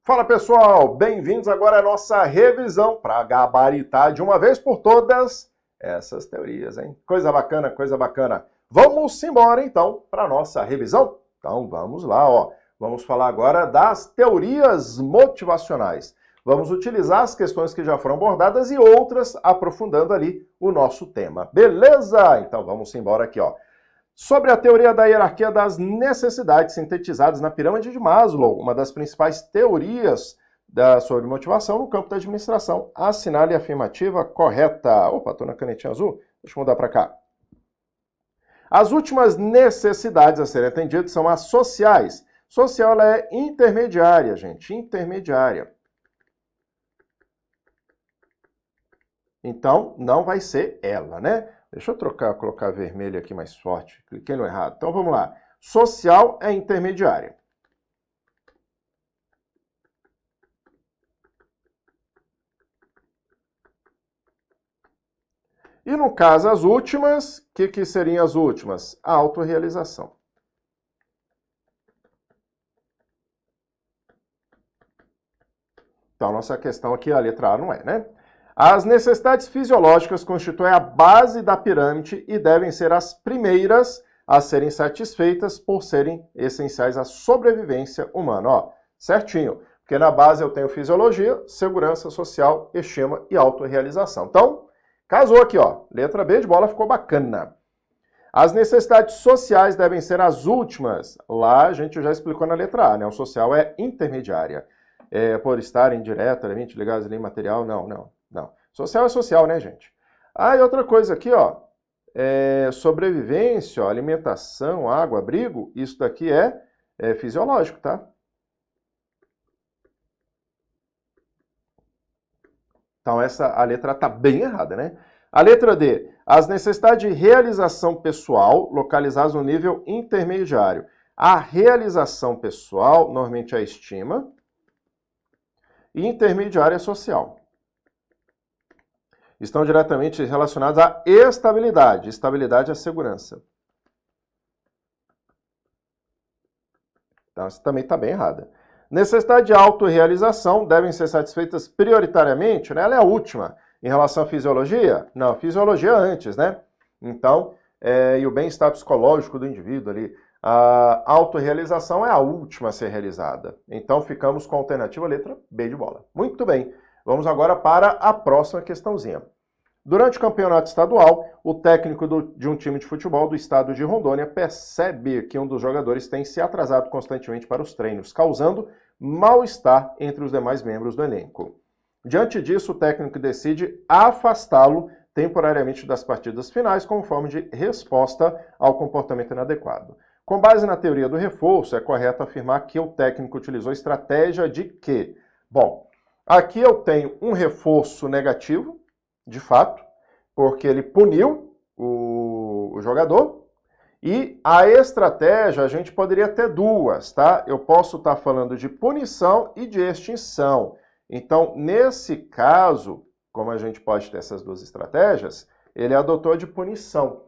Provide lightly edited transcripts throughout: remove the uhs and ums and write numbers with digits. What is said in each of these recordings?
Fala pessoal, bem-vindos agora à nossa revisão para gabaritar de uma vez por todas essas teorias, hein? Coisa bacana, coisa bacana. Vamos embora então para a nossa revisão? Então vamos lá, ó. Vamos falar agora das teorias motivacionais. Vamos utilizar as questões que já foram abordadas e outras aprofundando ali o nosso tema. Beleza? Então vamos embora aqui, ó. Sobre a teoria da hierarquia das necessidades sintetizadas na pirâmide de Maslow, uma das principais teorias sobre motivação no campo da administração. Assinale a afirmativa correta. Opa, estou na canetinha azul. Deixa eu mudar para cá. As últimas necessidades a serem atendidas são as sociais. Social ela é intermediária, gente. Intermediária. Então, não vai ser ela, né? Deixa eu colocar vermelho aqui mais forte. Cliquei no errado. Então, vamos lá. Social é intermediária. E no caso, as últimas, o que seriam as últimas? A autorrealização. Então, nossa questão aqui, a letra A não é, né? As necessidades fisiológicas constituem a base da pirâmide e devem ser as primeiras a serem satisfeitas por serem essenciais à sobrevivência humana. Ó, certinho, porque na base eu tenho fisiologia, segurança social, estima e autorrealização. Então, casou aqui, ó. Letra B de bola ficou bacana. As necessidades sociais devem ser as últimas. Lá a gente já explicou na letra A, né? O social é intermediária. Por estarem diretamente ligados ali em material, não. Social é social, né, gente? Ah, e outra coisa aqui, ó. Sobrevivência, ó, alimentação, água, abrigo, isso daqui é fisiológico, tá? Então, a letra tá bem errada, né? A letra D. As necessidades de realização pessoal localizadas no nível intermediário. A realização pessoal, normalmente é a estima, e intermediária social. Estão diretamente relacionados à estabilidade. Estabilidade é a segurança. Então, isso também está bem errada. Necessidade de autorrealização devem ser satisfeitas prioritariamente, né? Ela é a última. Em relação à fisiologia? Não, fisiologia é antes, né? Então, e o bem-estar psicológico do indivíduo ali. A autorrealização é a última a ser realizada. Então, ficamos com a alternativa letra B de bola. Muito bem. Vamos agora para a próxima questãozinha. Durante o campeonato estadual, o técnico de um time de futebol do estado de Rondônia percebe que um dos jogadores tem se atrasado constantemente para os treinos, causando mal-estar entre os demais membros do elenco. Diante disso, o técnico decide afastá-lo temporariamente das partidas finais como forma de resposta ao comportamento inadequado. Com base na teoria do reforço, é correto afirmar que o técnico utilizou estratégia de quê? Bom, aqui eu tenho um reforço negativo, de fato, porque ele puniu o jogador, e a estratégia a gente poderia ter duas, tá? Eu posso estar falando de punição e de extinção. Então, nesse caso, como a gente pode ter essas duas estratégias, ele adotou de punição.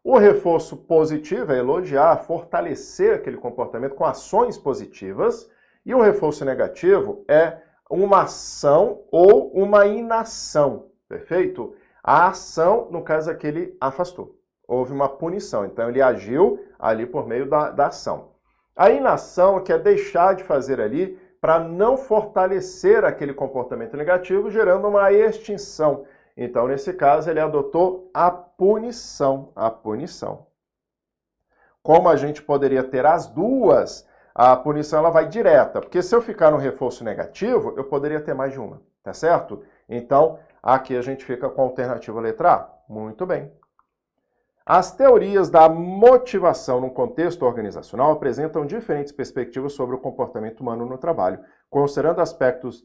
O reforço positivo é elogiar, fortalecer aquele comportamento com ações positivas, e o reforço negativo é uma ação ou uma inação. Perfeito? A ação, no caso aqui, ele afastou. Houve uma punição, então ele agiu ali por meio da ação. A inação, que é deixar de fazer ali para não fortalecer aquele comportamento negativo, gerando uma extinção. Então, nesse caso, ele adotou a punição. A punição. Como a gente poderia ter as duas, a punição ela vai direta, porque se eu ficar no reforço negativo, eu poderia ter mais de uma, tá certo? Então, aqui a gente fica com a alternativa letra A. Muito bem. As teorias da motivação no contexto organizacional apresentam diferentes perspectivas sobre o comportamento humano no trabalho, considerando aspectos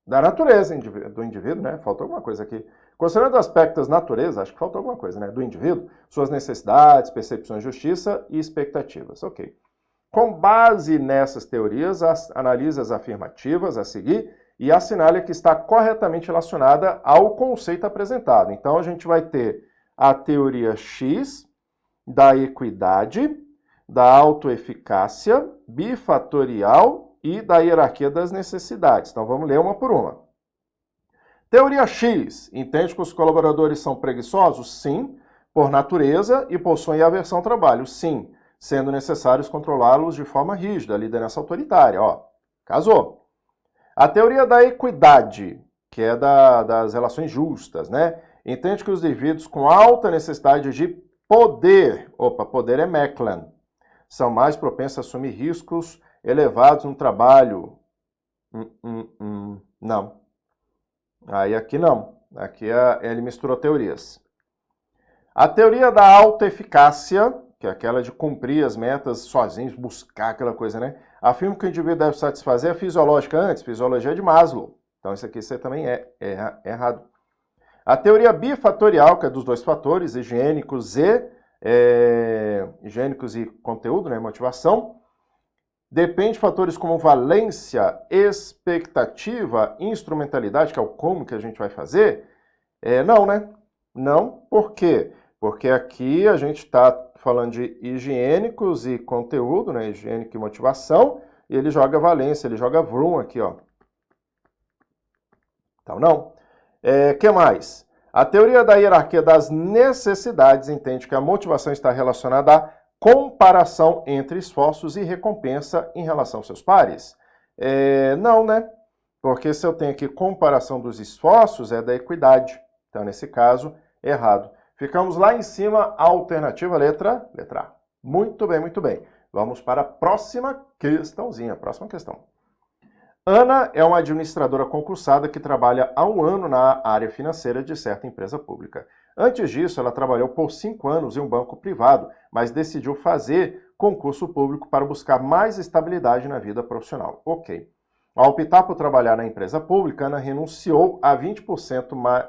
da natureza do indivíduo, né? Faltou alguma coisa aqui. Considerando aspectos natureza, acho que faltou alguma coisa, né? Do indivíduo, suas necessidades, percepções de justiça e expectativas. Ok. Com base nessas teorias, analise as afirmativas a seguir e assinale que está corretamente relacionada ao conceito apresentado. Então, a gente vai ter a teoria X da equidade da autoeficácia, bifatorial e da hierarquia das necessidades. Então vamos ler uma por uma. Teoria X, entende que os colaboradores são preguiçosos? Sim, por natureza e possuem aversão ao trabalho. Sim, sendo necessários controlá-los de forma rígida, liderança autoritária. Ó, casou. A teoria da equidade, que é das relações justas, né? Entende que os indivíduos com alta necessidade de poder, poder é Mecklen, são mais propensos a assumir riscos elevados no trabalho. Não. Aí aqui não. Aqui ele misturou teorias. A teoria da autoeficácia, que é aquela de cumprir as metas sozinhos, buscar aquela coisa, né? Afirma que o indivíduo deve satisfazer a fisiológica antes, fisiologia de Maslow. Então isso aqui você também é errado. A teoria bifatorial, que é dos dois fatores, higiênicos e conteúdo, né, motivação, depende de fatores como valência, expectativa, instrumentalidade, que é o como que a gente vai fazer. Não, né? Não, por quê? Porque aqui a gente está falando de higiênicos e conteúdo, né? Higiênico e motivação, e ele joga valência, ele joga vroom aqui, ó. Então, não. Que mais? A teoria da hierarquia das necessidades entende que a motivação está relacionada à comparação entre esforços e recompensa em relação aos seus pares. Não, né? Porque se eu tenho aqui comparação dos esforços, é da equidade. Então, nesse caso, errado. Ficamos lá em cima, a alternativa, letra A. Muito bem, muito bem. Vamos para a próxima questãozinha. Próxima questão. Ana é uma administradora concursada que trabalha há 1 ano na área financeira de certa empresa pública. Antes disso, ela trabalhou por 5 anos em um banco privado, mas decidiu fazer concurso público para buscar mais estabilidade na vida profissional. Ok. Ao optar por trabalhar na empresa pública, Ana renunciou a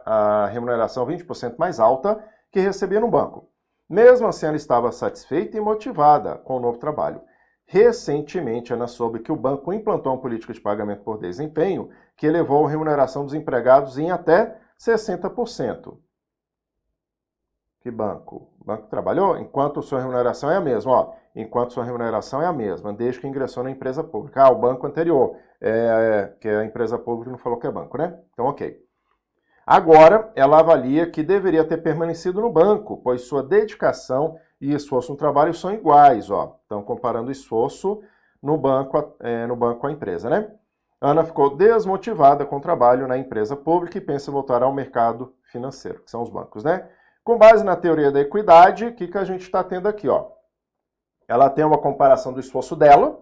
a remuneração 20% mais alta que recebia no banco. Mesmo assim, ela estava satisfeita e motivada com o novo trabalho. Recentemente, Ana soube que o banco implantou uma política de pagamento por desempenho que elevou a remuneração dos empregados em até 60%. Que banco? O banco trabalhou enquanto sua remuneração é a mesma. Ó, enquanto sua remuneração é a mesma, desde que ingressou na empresa pública. O banco anterior, que a empresa pública não falou que é banco, né? Então, ok. Agora, ela avalia que deveria ter permanecido no banco, pois sua dedicação e esforço no trabalho são iguais, ó. Então, comparando esforço no banco com a empresa, né? Ana ficou desmotivada com o trabalho na empresa pública e pensa em voltar ao mercado financeiro, que são os bancos, né? Com base na teoria da equidade, o que a gente está tendo aqui, ó? Ela tem uma comparação do esforço dela,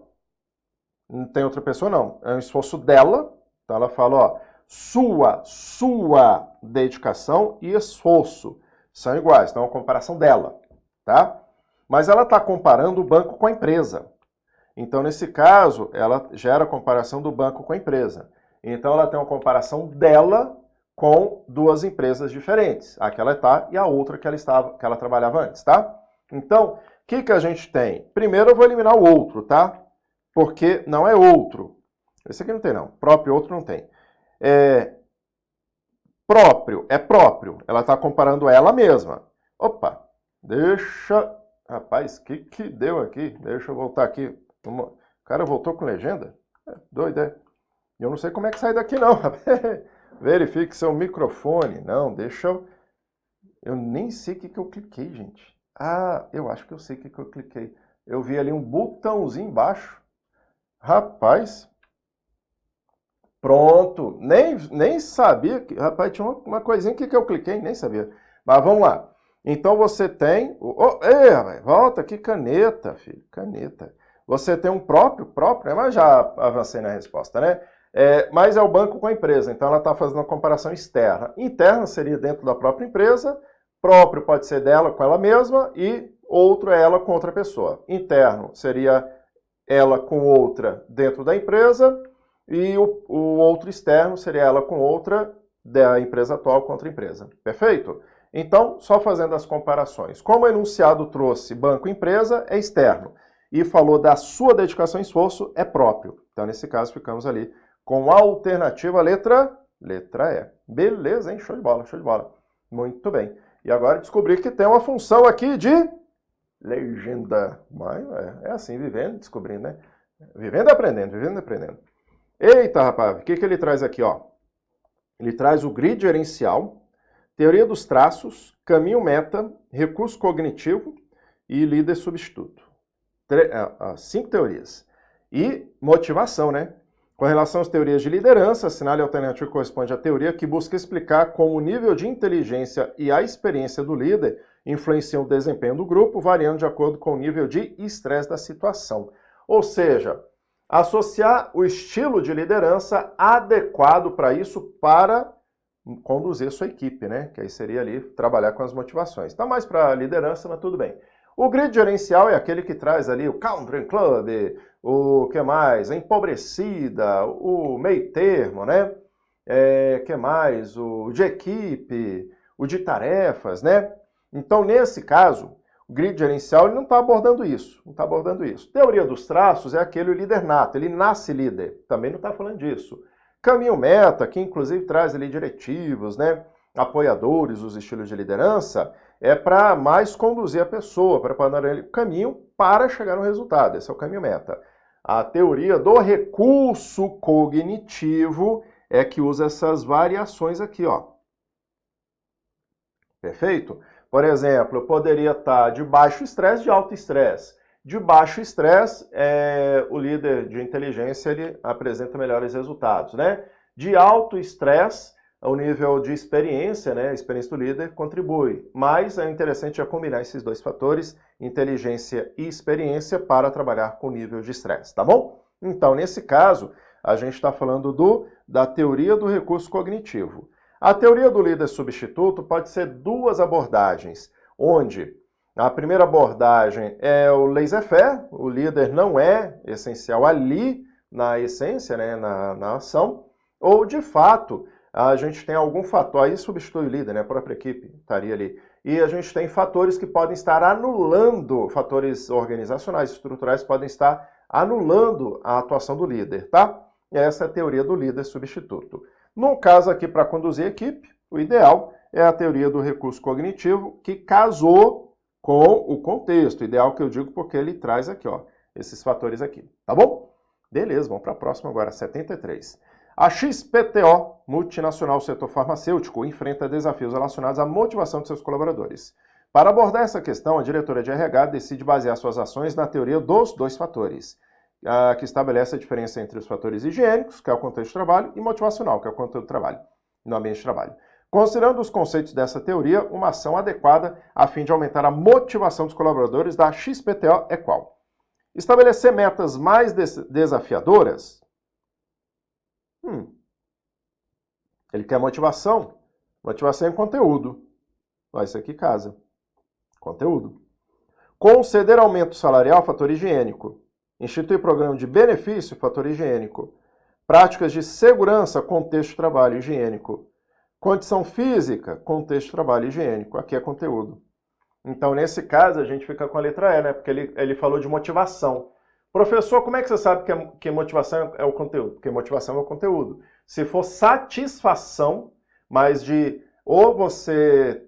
não tem outra pessoa não, é um esforço dela, então ela fala, ó, sua dedicação e esforço são iguais, então é uma comparação dela, tá? Mas ela está comparando o banco com a empresa. Então, nesse caso, ela gera a comparação do banco com a empresa. Então, ela tem uma comparação dela com 2 empresas diferentes. A que ela está e a outra que ela trabalhava antes, tá? Então, o que a gente tem? Primeiro, eu vou eliminar o outro, tá? Porque não é outro. Esse aqui não tem, não. Próprio outro não tem. Próprio é próprio. Ela está comparando ela mesma. Opa, deixa... Rapaz, o que deu aqui? Deixa eu voltar aqui. O cara voltou com legenda? Doido, é? Eu não sei como é que sai daqui, não. Verifique seu microfone. Não, deixa eu... Eu nem sei o que eu cliquei, gente. Ah, eu acho que eu sei o que eu cliquei. Eu vi ali um botãozinho embaixo. Rapaz... Pronto, nem sabia, rapaz, tinha uma coisinha que eu cliquei, nem sabia. Mas vamos lá. Então você tem, volta aqui, caneta, filho, caneta. Você tem um próprio, né? Mas já avancei na resposta, né? Mas é o banco com a empresa, então ela está fazendo uma comparação externa. Interna seria dentro da própria empresa, próprio pode ser dela com ela mesma e outro é ela com outra pessoa. Interno seria ela com outra dentro da empresa, e o outro externo seria ela com outra da empresa atual com outra empresa. Perfeito? Então, só fazendo as comparações. Como o enunciado trouxe banco e empresa, é externo. E falou da sua dedicação e esforço, é próprio. Então, nesse caso, ficamos ali com a alternativa letra E. Beleza, hein? Show de bola, show de bola. Muito bem. E agora descobri que tem uma função aqui de legenda. Mas é assim, vivendo, descobrindo, né? Vivendo e aprendendo, vivendo e aprendendo. Eita, rapaz, o que ele traz aqui, ó? Ele traz o grid gerencial, teoria dos traços, caminho meta, recurso cognitivo e líder substituto. 5 teorias. E motivação, né? Com relação às teorias de liderança, assinale alternativo corresponde à teoria que busca explicar como o nível de inteligência e a experiência do líder influenciam o desempenho do grupo, variando de acordo com o nível de estresse da situação. Ou seja, associar o estilo de liderança adequado para isso para conduzir sua equipe, né? Que aí seria ali trabalhar com as motivações. Tá mais para liderança, mas tudo bem. O grid gerencial é aquele que traz ali o country club, o que mais? A empobrecida, o meio termo, né? Que mais? O de equipe, o de tarefas, né? Então, nesse caso, o grid gerencial ele não está abordando isso, não está abordando isso. Teoria dos traços é aquele líder nato, ele nasce líder, também não está falando disso. Caminho meta, que inclusive traz ali diretivos, né? Apoiadores, os estilos de liderança, é para mais conduzir a pessoa, preparar ele o caminho para chegar no resultado. Esse é o caminho meta. A teoria do recurso cognitivo é que usa essas variações aqui, ó. Perfeito? Por exemplo, eu poderia estar de baixo estresse, de alto estresse. De baixo estresse, o líder de inteligência ele apresenta melhores resultados, né? De alto estresse, o nível de experiência, né? A experiência do líder contribui. Mas é interessante já combinar esses dois fatores, inteligência e experiência, para trabalhar com o nível de estresse, tá bom? Então, nesse caso, a gente está falando da teoria do recurso cognitivo. A teoria do líder substituto pode ser duas abordagens, onde a primeira abordagem é o laissez-faire, o líder não é essencial ali na essência, né, na ação, ou de fato a gente tem algum fator, aí substitui o líder, né, a própria equipe estaria ali, e a gente tem fatores que podem estar anulando, fatores organizacionais, estruturais podem estar anulando a atuação do líder, tá? Essa é a teoria do líder substituto. No caso aqui, para conduzir a equipe, o ideal é a teoria do recurso cognitivo, que casou com o contexto. Ideal que eu digo porque ele traz aqui, ó, esses fatores aqui. Tá bom? Beleza, vamos para a próxima agora, 73. A XPTO, multinacional setor farmacêutico, enfrenta desafios relacionados à motivação de seus colaboradores. Para abordar essa questão, a diretora de RH decide basear suas ações na teoria dos dois fatores, que estabelece a diferença entre os fatores higiênicos, que é o contexto de trabalho, e motivacional, que é o conteúdo do trabalho, no ambiente de trabalho. Considerando os conceitos dessa teoria, uma ação adequada a fim de aumentar a motivação dos colaboradores da XPTO é qual? Estabelecer metas mais desafiadoras? Ele quer motivação? Motivação é conteúdo. Isso aqui casa. Conteúdo. Conceder aumento salarial, fator higiênico. Instituir programa de benefício, fator higiênico. Práticas de segurança, contexto de trabalho, higiênico. Condição física, contexto de trabalho, higiênico. Aqui é conteúdo. Então, nesse caso, a gente fica com a letra E, né? Porque ele falou de motivação. Professor, como é que você sabe que motivação é o conteúdo? Porque motivação é o conteúdo. Se for satisfação, mas ou você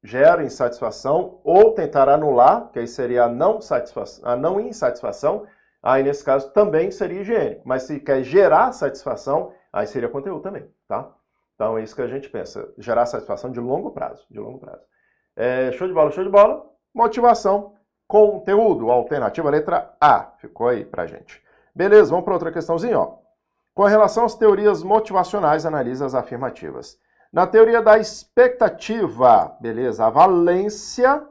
gera insatisfação, ou tentar anular, que aí seria a não insatisfação, aí nesse caso também seria higiênico. Mas se quer gerar satisfação, aí seria conteúdo também, tá? Então é isso que a gente pensa, gerar satisfação de longo prazo, show de bola, show de bola. Motivação, conteúdo, alternativa, letra A, ficou aí pra gente. Beleza, vamos para outra questãozinha, ó. Com relação às teorias motivacionais, analisa as afirmativas. Na teoria da expectativa, beleza, a valência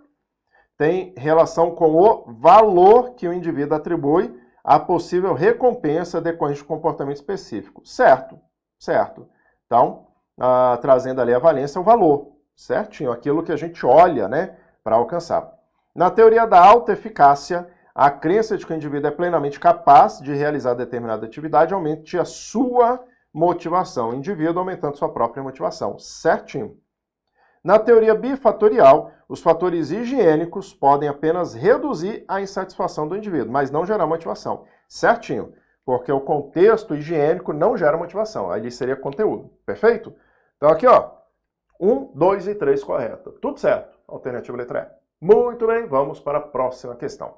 tem relação com o valor que o indivíduo atribui à possível recompensa decorrente de comportamento específico. Certo, certo. Então, trazendo ali a valência, o valor, certinho, aquilo que a gente olha, né, para alcançar. Na teoria da alta eficácia, a crença de que o indivíduo é plenamente capaz de realizar determinada atividade aumente a sua motivação, o indivíduo aumentando sua própria motivação, certinho. Na teoria bifatorial, os fatores higiênicos podem apenas reduzir a insatisfação do indivíduo, mas não gerar motivação, certinho, porque o contexto higiênico não gera motivação, ali seria conteúdo, perfeito? Então aqui, ó, 1, 2 e 3 correto, tudo certo, alternativa letra E. Muito bem, vamos para a próxima questão.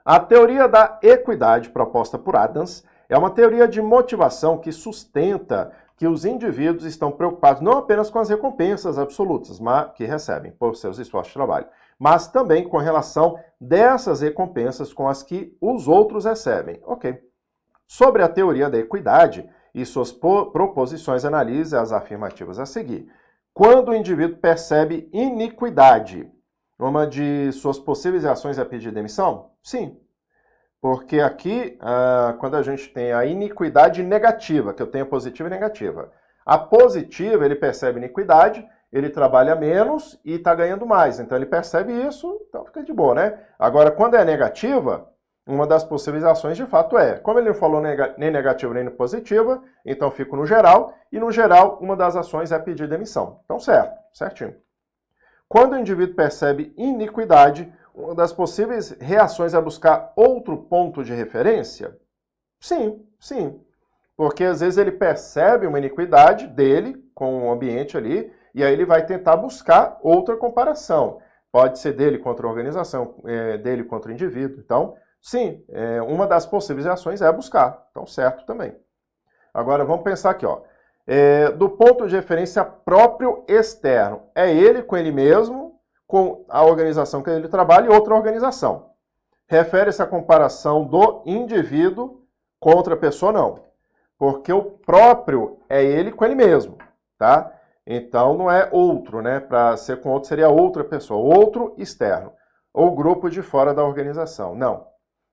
A teoria da equidade proposta por Adams é uma teoria de motivação que sustenta que os indivíduos estão preocupados não apenas com as recompensas absolutas que recebem por seus esforços de trabalho, mas também com relação dessas recompensas com as que os outros recebem. Ok. Sobre a teoria da equidade e suas proposições, analise as afirmativas a seguir. Quando o indivíduo percebe iniquidade, uma de suas possíveis ações é pedir demissão? Sim. Porque aqui, quando a gente tem a iniquidade negativa, que eu tenho positiva e negativa. A positiva, ele percebe iniquidade, ele trabalha menos e está ganhando mais. Então, ele percebe isso, então fica de boa, né? Agora, quando é negativa, uma das possíveis ações, de fato, como ele não falou nem negativa nem positiva, então fico no geral, e no geral, uma das ações é pedir demissão. Então, certinho. Quando o indivíduo percebe iniquidade, uma das possíveis reações é buscar outro ponto de referência? Sim. Porque às vezes ele percebe uma iniquidade dele com o ambiente ali, e aí ele vai tentar buscar outra comparação. Pode ser dele contra a organização, dele contra o indivíduo. Então, sim, uma das possíveis ações é buscar. Então, certo também. Agora, vamos pensar aqui, ó. Do ponto de referência próprio externo. É ele com ele mesmo, com a organização que ele trabalha e outra organização. Refere-se à comparação do indivíduo com outra pessoa, não. Porque o próprio é ele com ele mesmo, tá? Então, não é outro, né? Para ser com outro seria outra pessoa, outro externo. Ou grupo de fora da organização. Não.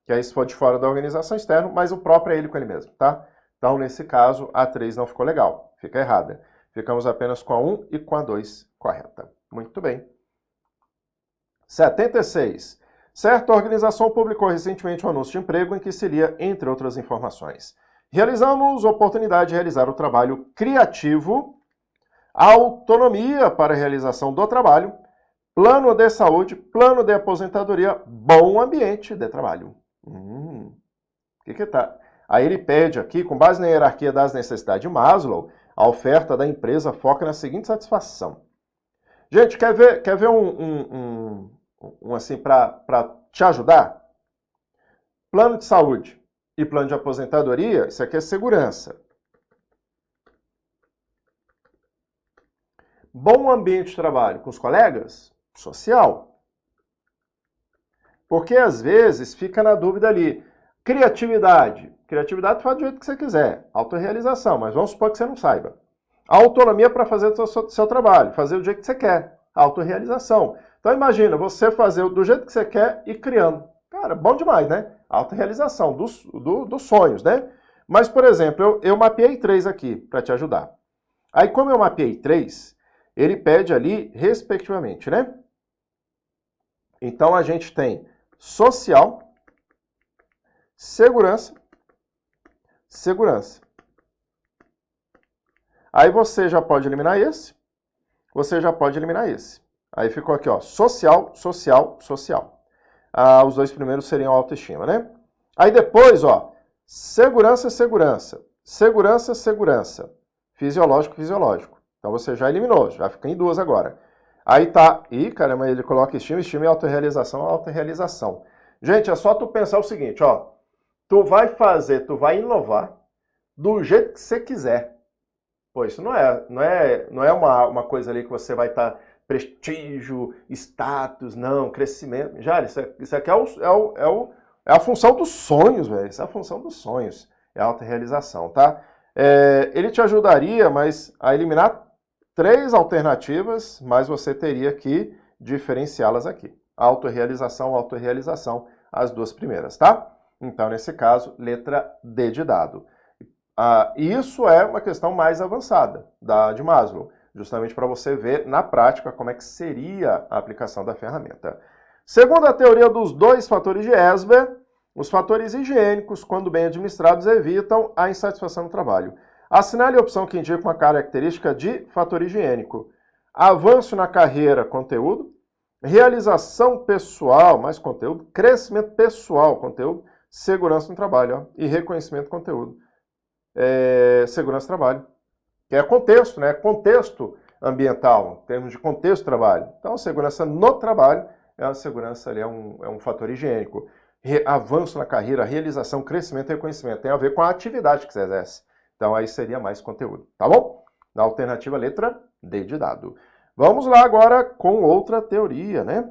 Que aí se for de fora da organização externo, mas o próprio é ele com ele mesmo, tá? Então, nesse caso, a 3 não ficou legal. Fica errada. Ficamos apenas com a 1 e com a 2 correta. Muito bem. 76. Certa organização publicou recentemente um anúncio de emprego em que se lia, entre outras informações: realizamos oportunidade de realizar o trabalho criativo, autonomia para a realização do trabalho, plano de saúde, plano de aposentadoria, bom ambiente de trabalho. Que tá? Aí ele pede aqui, com base na hierarquia das necessidades de Maslow, a oferta da empresa foca na seguinte satisfação. Gente, quer ver um assim, para te ajudar? Plano de saúde e plano de aposentadoria, isso aqui é segurança. Bom ambiente de trabalho com os colegas? Social. Porque às vezes fica na dúvida ali. Criatividade. Criatividade faz do jeito que você quiser. Autorrealização, mas vamos supor que você não saiba. Autonomia para fazer o seu trabalho, fazer do jeito que você quer. Autorrealização. Então imagina, você fazer do jeito que você quer e criando. Cara, bom demais, né? Autorrealização dos sonhos, né? Mas, por exemplo, eu mapeei 3 aqui para te ajudar. Aí, como eu mapeei 3, ele pede ali, respectivamente, né? Então, a gente tem social, segurança. Aí você já pode eliminar esse. Você já pode eliminar esse. Aí ficou aqui, ó, social. Os 2 primeiros seriam autoestima, né? Aí depois, ó, segurança. Fisiológico. Então você já eliminou, já fica em 2 agora. Aí tá, caramba, ele coloca estima e autorrealização. Gente, é só tu pensar o seguinte, ó, tu vai inovar do jeito que você quiser. Pô, isso não é uma coisa ali que você vai estar prestígio, status, não, crescimento. Já, isso aqui é a função dos sonhos, velho. Isso é a função dos sonhos. É a autorrealização, tá? Ele te ajudaria, mas a eliminar 3 alternativas, mas você teria que diferenciá-las aqui. Autorrealização, as 2 primeiras, tá? Então, nesse caso, letra D de dado. Isso é uma questão mais avançada de Maslow, justamente para você ver na prática como é que seria a aplicação da ferramenta. Segundo a teoria dos 2 fatores de Esber, os fatores higiênicos, quando bem administrados, evitam a insatisfação no trabalho. Assinale a opção que indica uma característica de fator higiênico. Avanço na carreira, conteúdo. Realização pessoal, mais conteúdo. Crescimento pessoal, conteúdo. Segurança no trabalho, ó, e reconhecimento, conteúdo. Segurança no trabalho. Que é contexto, né? Contexto ambiental, em termos de contexto do trabalho. Então, a segurança no trabalho é a segurança ali, é um fator higiênico. Avanço na carreira, realização, crescimento e reconhecimento. Tem a ver com a atividade que você exerce. Então, aí seria mais conteúdo, tá bom? Na alternativa, letra D de dado. Vamos lá agora com outra teoria, né?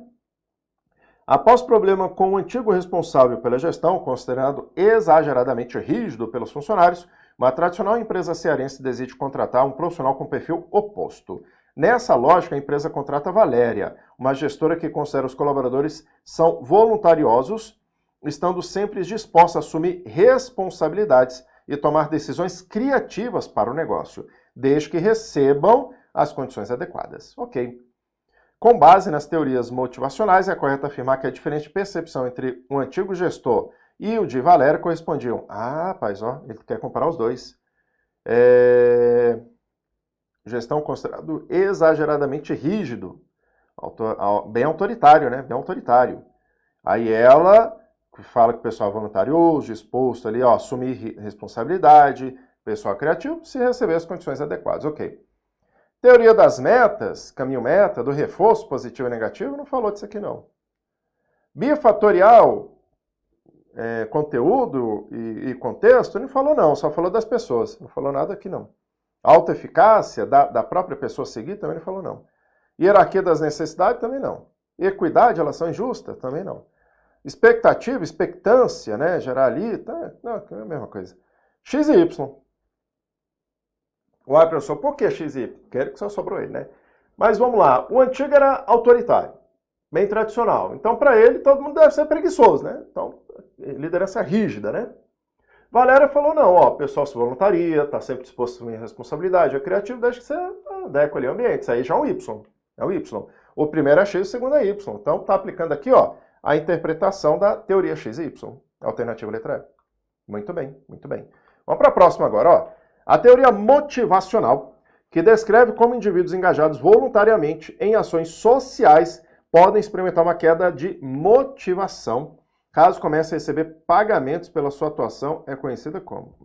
Após problema com o antigo responsável pela gestão, considerado exageradamente rígido pelos funcionários, uma tradicional empresa cearense decide contratar um profissional com perfil oposto. Nessa lógica, a empresa contrata Valéria, uma gestora que considera os colaboradores são voluntariosos, estando sempre disposta a assumir responsabilidades e tomar decisões criativas para o negócio, desde que recebam as condições adequadas. Ok. Com base nas teorias motivacionais, é correto afirmar que a diferente percepção entre o antigo gestor e o de Valéria correspondiam. Ah, rapaz, ó, ele quer comparar os dois. Gestão considerado exageradamente rígido, bem autoritário, né? Bem autoritário. Aí ela fala que o pessoal é voluntarioso, disposto ali, ó, assumir responsabilidade, pessoal criativo, se receber as condições adequadas. Ok. Teoria das metas, caminho-meta, do reforço positivo e negativo, não falou disso aqui não. Bifatorial, conteúdo e contexto, não falou não, só falou das pessoas, não falou nada aqui não. Autoeficácia da própria pessoa seguir, também não falou não. Hierarquia das necessidades, também não. Equidade, relação injusta, também não. Expectativa, expectância, né, gerar ali, tá, não, é a mesma coisa. X e Y. Uai, professor, por que XY? Quero que só sobrou ele, né? Mas vamos lá, o antigo era autoritário, bem tradicional. Então, para ele, todo mundo deve ser preguiçoso, né? Então, liderança rígida, né? Valéria falou, não, ó, o pessoal se voluntaria, está sempre disposto a assumir responsabilidade, é criativo, desde que você adequa ali o ambiente. Isso aí já é um Y, é um Y. O primeiro é X, o segundo é Y. Então, está aplicando aqui, ó, a interpretação da teoria X e Y. Alternativa letra E. Muito bem, muito bem. Vamos para a próxima agora, ó. A teoria motivacional, que descreve como indivíduos engajados voluntariamente em ações sociais podem experimentar uma queda de motivação caso comece a receber pagamentos pela sua atuação, é conhecida como?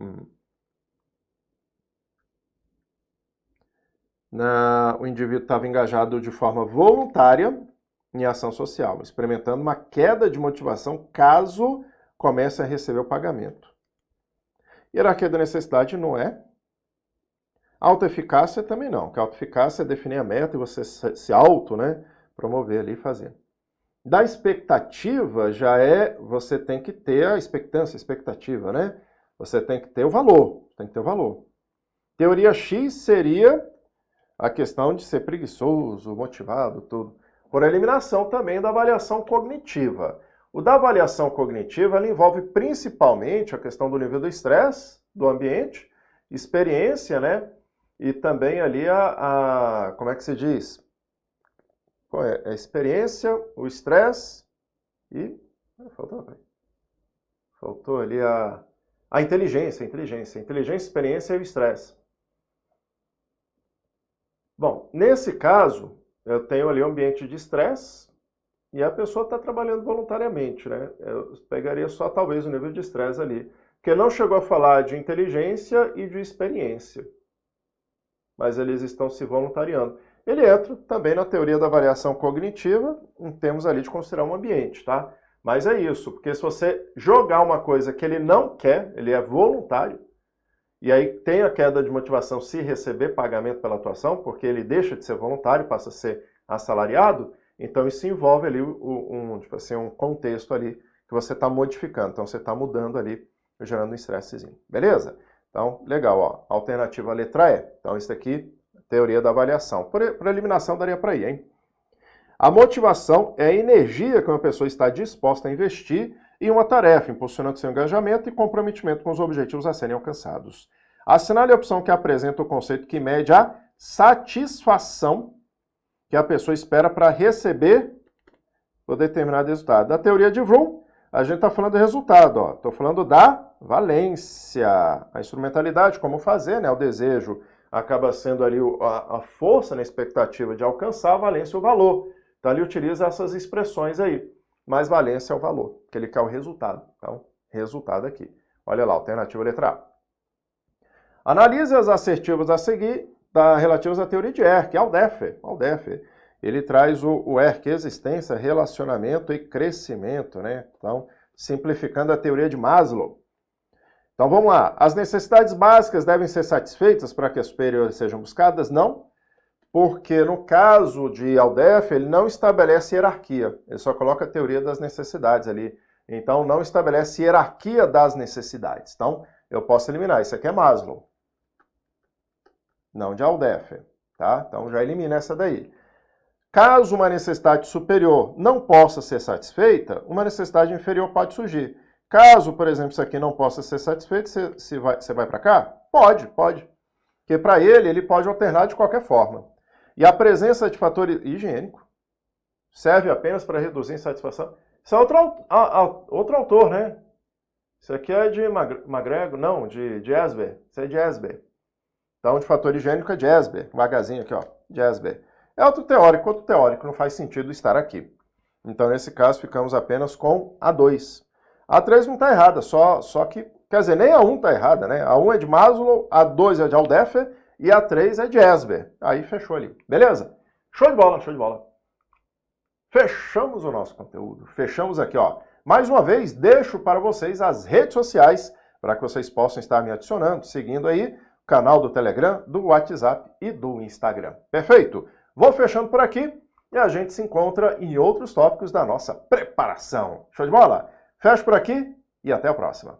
O indivíduo estava engajado de forma voluntária em ação social, experimentando uma queda de motivação caso comece a receber o pagamento. Hierarquia da necessidade não é. Autoeficácia também não, porque a autoeficácia é definir a meta e você se auto, né, promover ali e fazer. Da expectativa já é, você tem que ter a expectativa, né? Você tem que ter o valor, Teoria X seria a questão de ser preguiçoso, motivado, tudo. Por eliminação também da avaliação cognitiva. O da avaliação cognitiva, ela envolve principalmente a questão do nível do estresse, do ambiente, experiência, né? E também ali como é que se diz? Qual é? A experiência, o estresse e... Faltou ali a inteligência, experiência e o estresse. Bom, nesse caso, eu tenho ali um ambiente de estresse e a pessoa está trabalhando voluntariamente, né? Eu pegaria só talvez o nível de estresse ali, porque não chegou a falar de inteligência e de experiência, mas eles estão se voluntariando. Ele entra também na teoria da variação cognitiva, em termos ali de considerar um ambiente, tá? Mas é isso, porque se você jogar uma coisa que ele não quer, ele é voluntário, e aí tem a queda de motivação se receber pagamento pela atuação, porque ele deixa de ser voluntário, passa a ser assalariado, então isso envolve ali um contexto ali que você está modificando, então você está mudando ali, gerando um estressezinho, beleza? Então, legal, ó, alternativa letra E. Então, isso aqui, teoria da avaliação. Por eliminação, daria para ir, hein? A motivação é a energia que uma pessoa está disposta a investir em uma tarefa, impulsionando seu engajamento e comprometimento com os objetivos a serem alcançados. Assinale a opção que apresenta o conceito que mede a satisfação que a pessoa espera para receber o determinado resultado. Da teoria de Vroom, a gente está falando do resultado, ó. Estou falando da valência, a instrumentalidade, como fazer, né? O desejo acaba sendo ali a força na expectativa de alcançar, a valência o valor. Então ele utiliza essas expressões aí, mas valência é o valor, que ele quer o resultado. Então, resultado aqui. Olha lá, alternativa letra A. Analise as assertivas a seguir relativas à teoria de Erck, Aldeffer. Ele traz o Erck, existência, relacionamento e crescimento, né? Então, simplificando a teoria de Maslow. Então, vamos lá. As necessidades básicas devem ser satisfeitas para que as superiores sejam buscadas? Não, porque no caso de Aldeffer, ele não estabelece hierarquia, ele só coloca a teoria das necessidades ali. Então, não estabelece hierarquia das necessidades. Então, eu posso eliminar. Isso aqui é Maslow, não de Aldeffer, tá? Então, já elimina essa daí. Caso uma necessidade superior não possa ser satisfeita, uma necessidade inferior pode surgir. Caso, por exemplo, isso aqui não possa ser satisfeito, você vai para cá? Pode. Porque para ele pode alternar de qualquer forma. E a presença de fator higiênico serve apenas para reduzir insatisfação. Isso é outro autor, né? Isso aqui é de McGregor, não, de Jesber. Isso é de Jesber. Então, de fator higiênico é Jesber. Vagazinho aqui, ó, Jesber. É outro teórico, não faz sentido estar aqui. Então, nesse caso, ficamos apenas com a 2. A 3 não está errada, só que, quer dizer, nem a 1 está errada, né? A 1 é de Maslow, a 2 é de Aldeffer e a 3 é de Jesber. Aí fechou ali, beleza? Show de bola. Fechamos o nosso conteúdo, fechamos aqui, ó. Mais uma vez, deixo para vocês as redes sociais para que vocês possam estar me adicionando, seguindo aí o canal do Telegram, do WhatsApp e do Instagram. Perfeito? Vou fechando por aqui e a gente se encontra em outros tópicos da nossa preparação. Show de bola? Fecho por aqui e até a próxima.